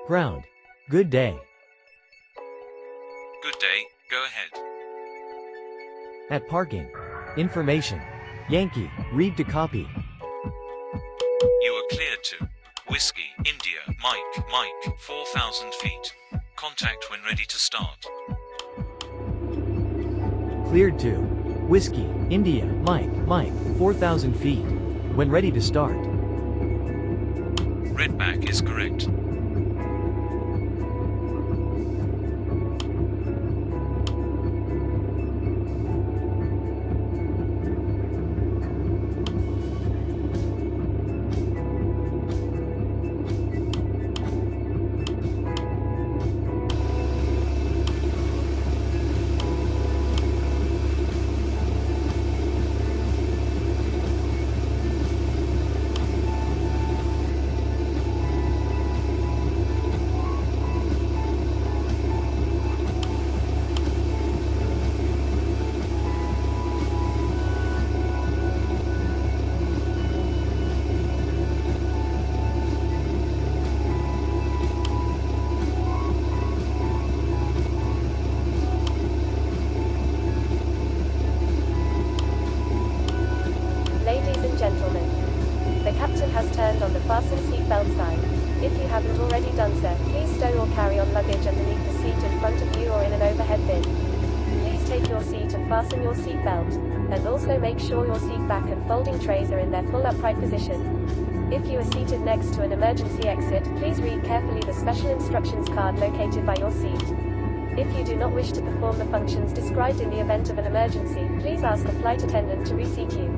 Ground. Good day. Good day, go ahead. At parking. Information. Yankee, read to copy. You are cleared to Whiskey, India, Mike, 4,000 feet. Contact when ready to start. Cleared to Whiskey, India, Mike, 4,000 feet. When ready to start. Redback is correct. Gentlemen, the captain has turned on the fasten seatbelt sign. If you haven't already done so, please stow or carry on luggage underneath the seat in front of you or in an overhead bin. Please take your seat and fasten your seatbelt, and also make sure your seat back and folding trays are in their full upright position. If you are seated next to an emergency exit, please read carefully the special instructions card located by your seat. If you do not wish to perform the functions described in the event of an emergency, please ask the flight attendant to reseat you.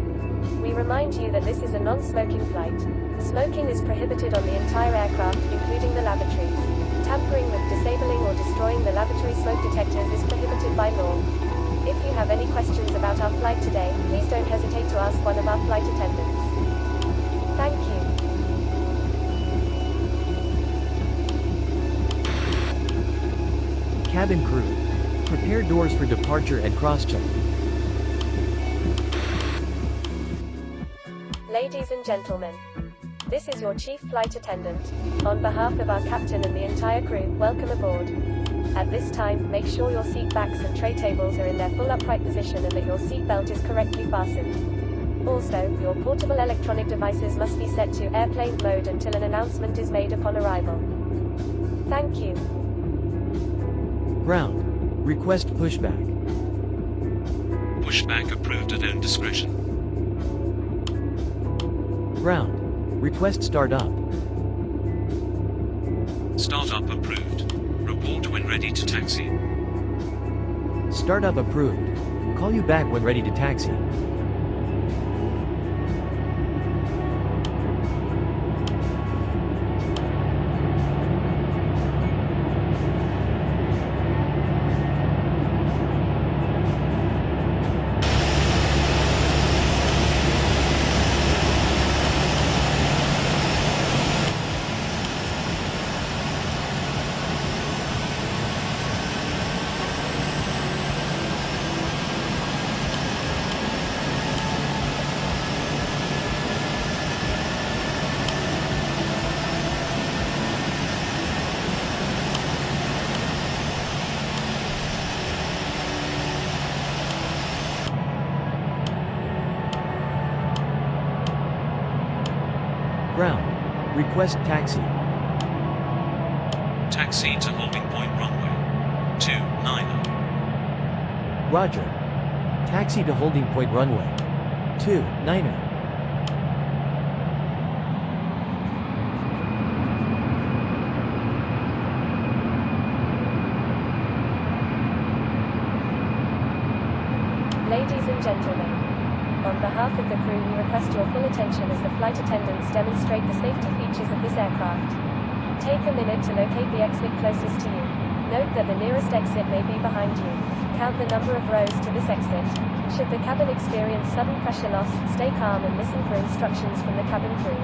We remind you that this is a non-smoking flight. Smoking is prohibited on the entire aircraft, including the lavatories. Tampering with, disabling or destroying the lavatory smoke detectors is prohibited by law. If you have any questions about our flight today, please don't hesitate to ask one of our flight attendants. Thank you. Cabin crew. Prepare doors for departure and cross-check. Ladies and gentlemen, this is your chief flight attendant. On behalf of our captain and the entire crew, welcome aboard. At this time, make sure your seat backs and tray tables are in their full upright position and that your seat belt is correctly fastened. Also, your portable electronic devices must be set to airplane mode until an announcement is made upon arrival. Thank you. Ground. Request pushback. Pushback approved at own discretion. Ground. Request start up. Startup approved. Report when ready to taxi. Startup approved. Call you back when ready to taxi. Ground. Request taxi. Taxi to holding point runway 290. Roger. Taxi to holding point runway 290. Ladies and gentlemen, on behalf of the crew we request your full attention as the flight attendants demonstrate the safety features of this aircraft. Take a minute to locate the exit closest to you. Note that the nearest exit may be behind you. Count the number of rows to this exit. Should the cabin experience sudden pressure loss, stay calm and listen for instructions from the cabin crew.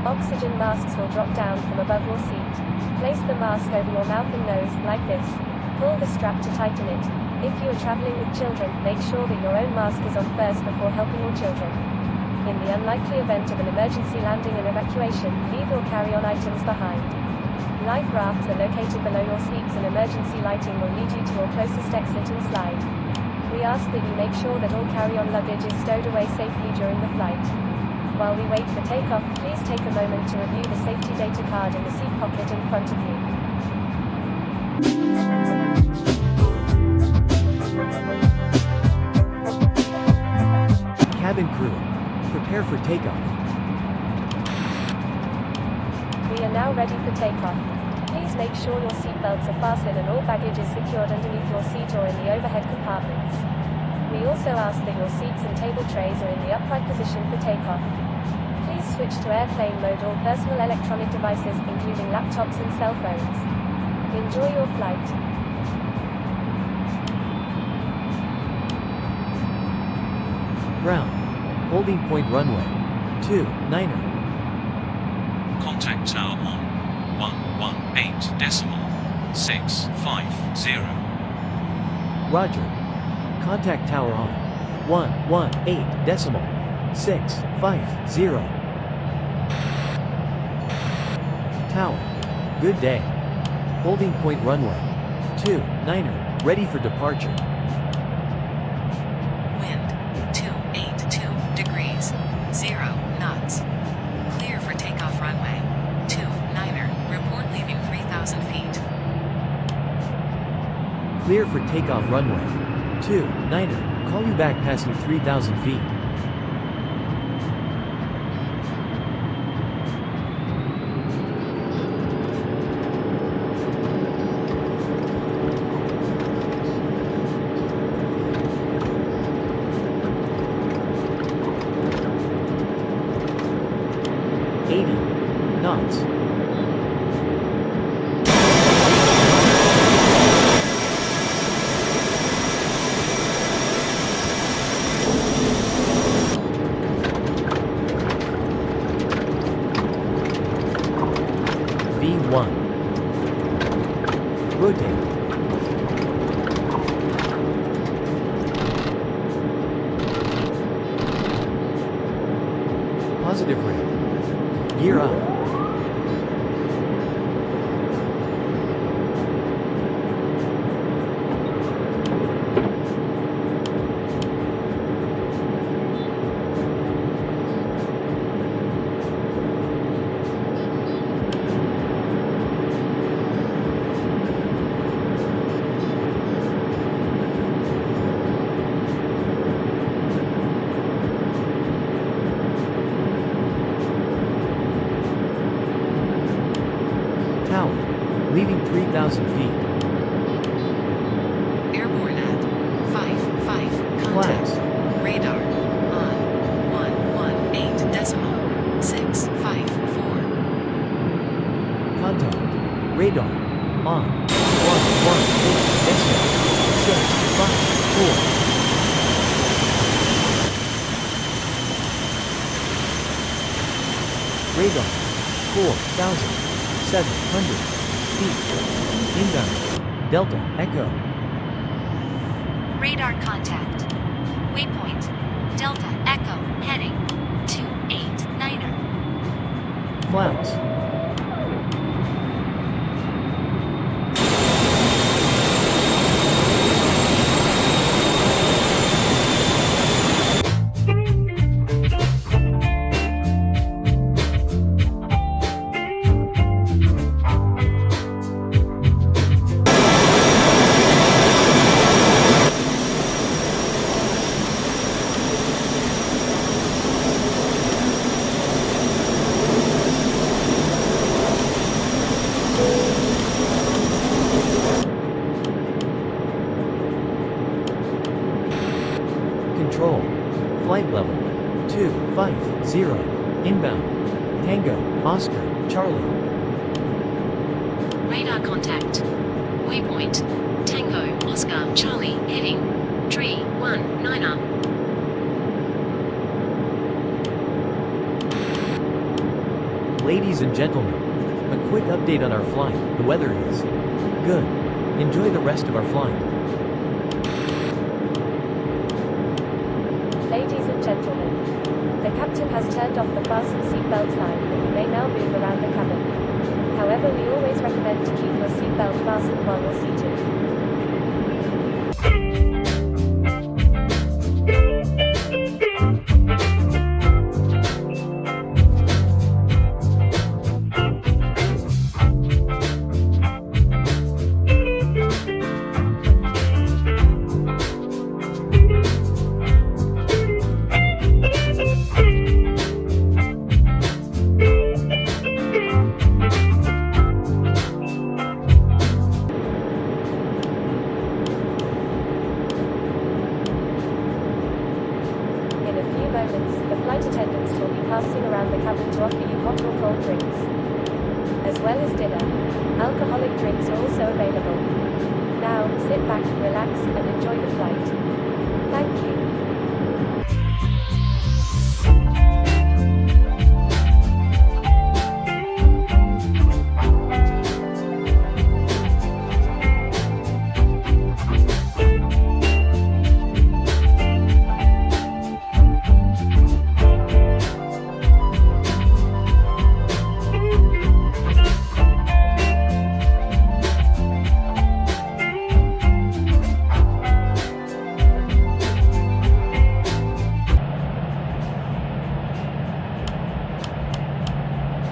Oxygen masks will drop down from above your seat. Place the mask over your mouth and nose, like this. Pull the strap to tighten it. If you are traveling with children, make sure that your own mask is on first before helping your children. In the unlikely event of an emergency landing and evacuation, leave your carry-on items behind. Life rafts are located below your seats and emergency lighting will lead you to your closest exit and slide. We ask that you make sure that all carry-on luggage is stowed away safely during the flight. While we wait for takeoff, please take a moment to review the safety data card in the seat pocket in front of you. Cabin crew, prepare for takeoff. We are now ready for takeoff. Please make sure your seatbelts are fastened and all baggage is secured underneath your seat or in the overhead compartments. We also ask that your seats and table trays are in the upright position for takeoff. Please switch to airplane mode all personal electronic devices, including laptops and cell phones. Enjoy your flight. Ground. Holding point runway. 29er. Contact tower on 118.650. Roger. Contact tower on 118.650. Tower. Good day. Holding point runway. 29er. Ready for departure. Wind 282 degrees, 0 knots. Clear for takeoff runway. 29er. Report leaving 3,000 feet. Clear for takeoff runway. 29er. Call you back passing 3,000 feet. Knots. V1. Rotate. Positive rate. Gear up. Tower. Leaving 3,000 feet. Airborne at 5-5. Contact. Class. Radar on 118.654. Contact. Radar. On 118.654. Radar. 4,700 feet. Inbound. Delta Echo. Radar contact. Waypoint. Delta Echo. Heading 289er. Flaps. Control. Flight level 250. Inbound. Tango, Oscar, Charlie. Radar contact. Waypoint. Tango, Oscar, Charlie, heading 319er. Ladies and gentlemen, a quick update on our flight. The weather is good. Enjoy the rest of our flight. Ladies and gentlemen, The captain has turned off the fasten seatbelt sign, and you may now move around the cabin. However, we always recommend to keep your seatbelt fastened while you're seated. The flight attendants will be passing around the cabin to offer you hot or cold drinks, as well as dinner. Alcoholic drinks are also available. Now, sit back, relax, and enjoy the flight. Thank you.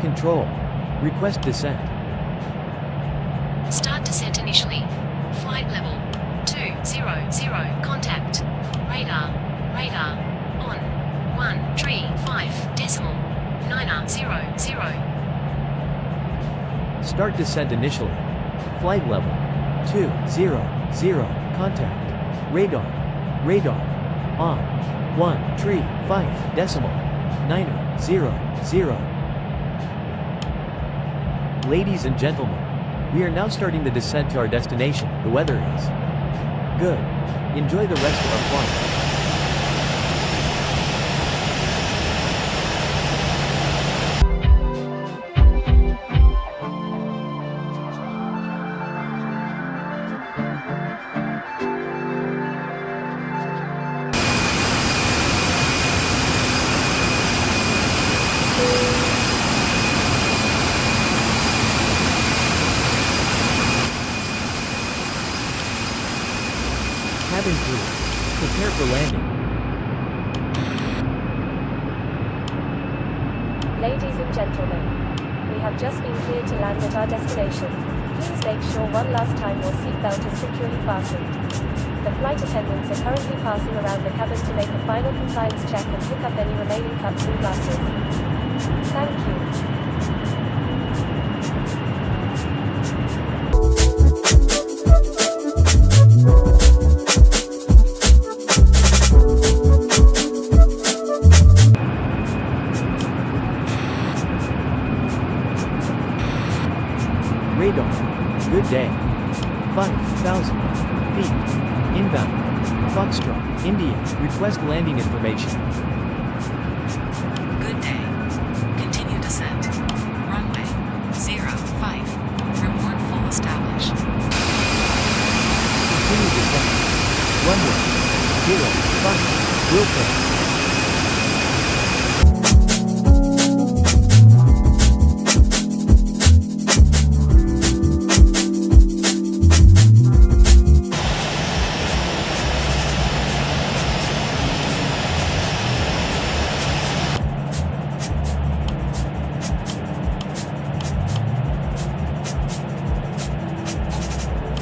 Control. Request descent. Start descent initially. Flight level 200. Contact. Radar. On 135.900. Start descent initially. Flight level 200. Contact. Radar. On 135.900. Ladies and gentlemen, we are now starting the descent to our destination. The weather is good. Enjoy the rest of our flight. Cabin crew, prepare for landing. Ladies and gentlemen, we have just been cleared to land at our destination. Please make sure one last time your seatbelt is securely fastened. The flight attendants are currently passing around the cabin to make a final compliance check and pick up any remaining cups and glasses. Thank you. Radar. Good day. 5,000 feet. Inbound. Foxtrot, India. Request landing information. Good day. Continue descent. Runway 05. Report full established. Continue descent. Runway 05. Will fail.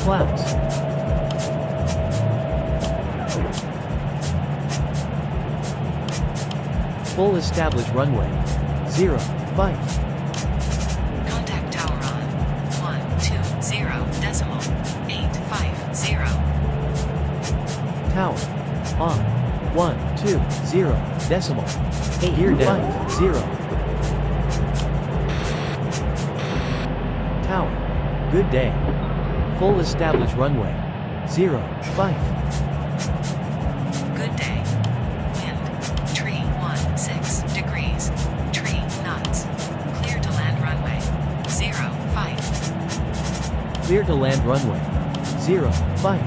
Clouds. Full established runway 05. Contact tower on 120.850. Tower on 120.850. Tower. Good day. Full established runway 05. Good day. Wind 316 degrees. 3 knots. Clear to land runway 05. Clear to land runway 05.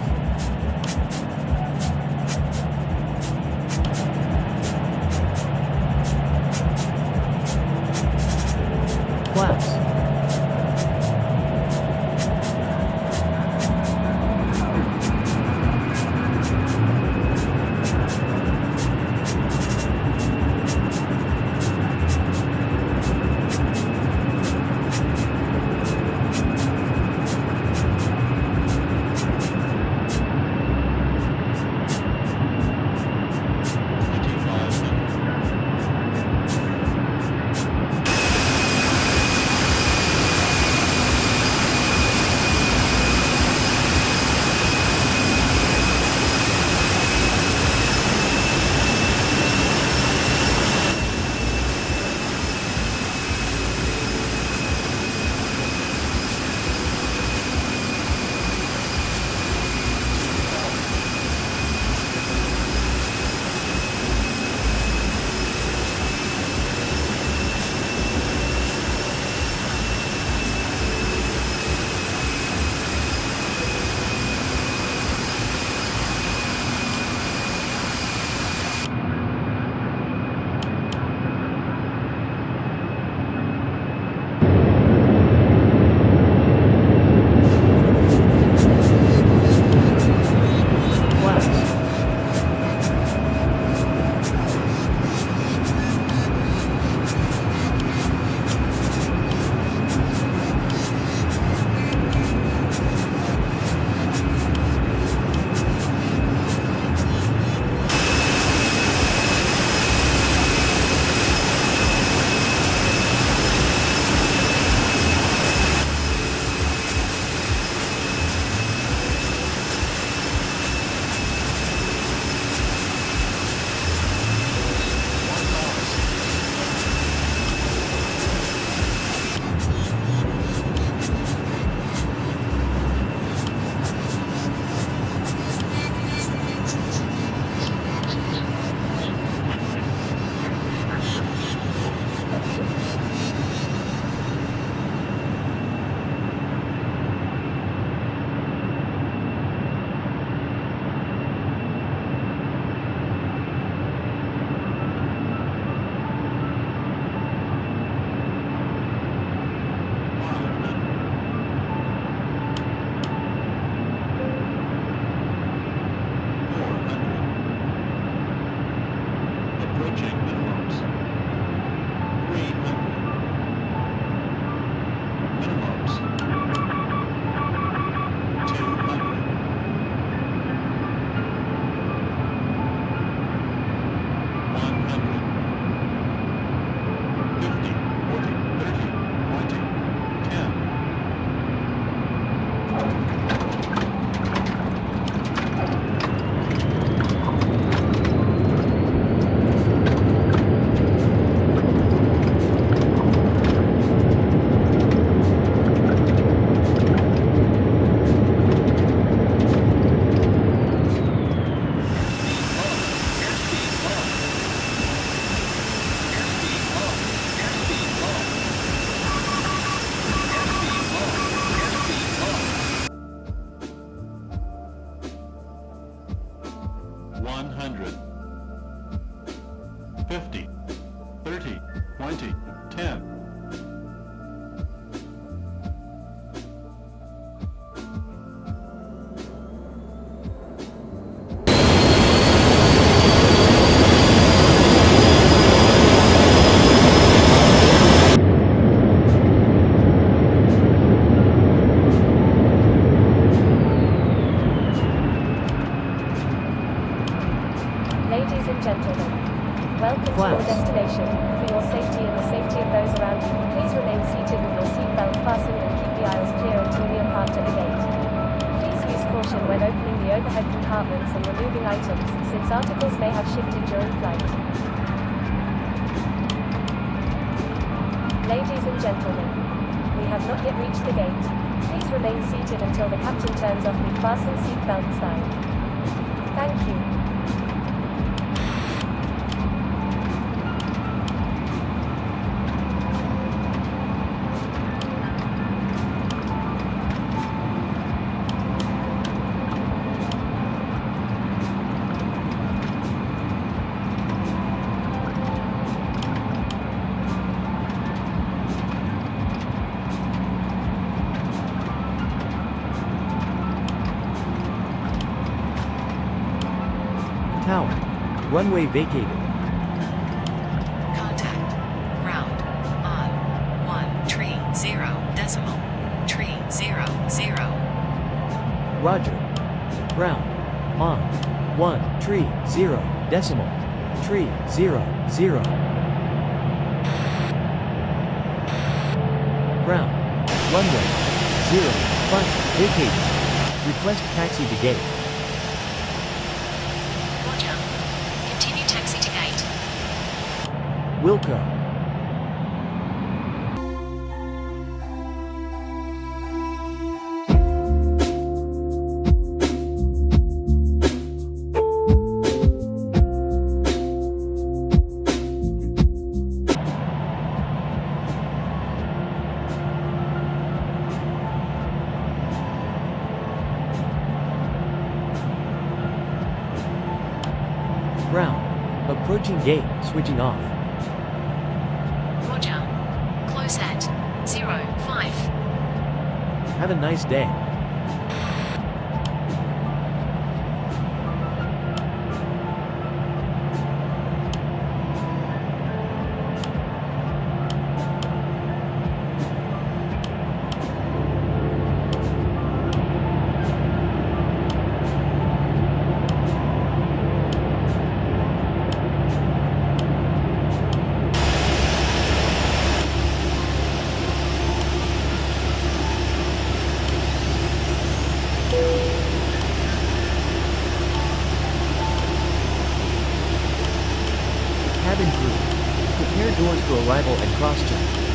Approaching minimums. 300. Minimums. 200. 100. 50, 40, 30, 20, 10. One hundred. 50, 30, 20, 10. Ladies and gentlemen, welcome to your Class. destination. For your safety and the safety of those around you, please remain seated with your seatbelt fastened and keep the aisles clear until we are parked at the gate. Please use caution when opening the overhead compartments and removing items, since articles may have shifted during flight. Ladies and gentlemen, we have not yet reached the gate. Please remain seated until the captain turns off the fasten seatbelt sign. Thank you. Tower. Runway vacated. Contact. Ground. On. 130.0. Roger. Ground. On. 130.0. Ground. Runway. 05. Vacated. Request taxi to gate. Roger. Continue taxi to gate. Wilco. Ground. Approaching gate, switching off. Roger. Close at 05. Have a nice day. Cabin crew. Prepare doors for arrival and cross-check.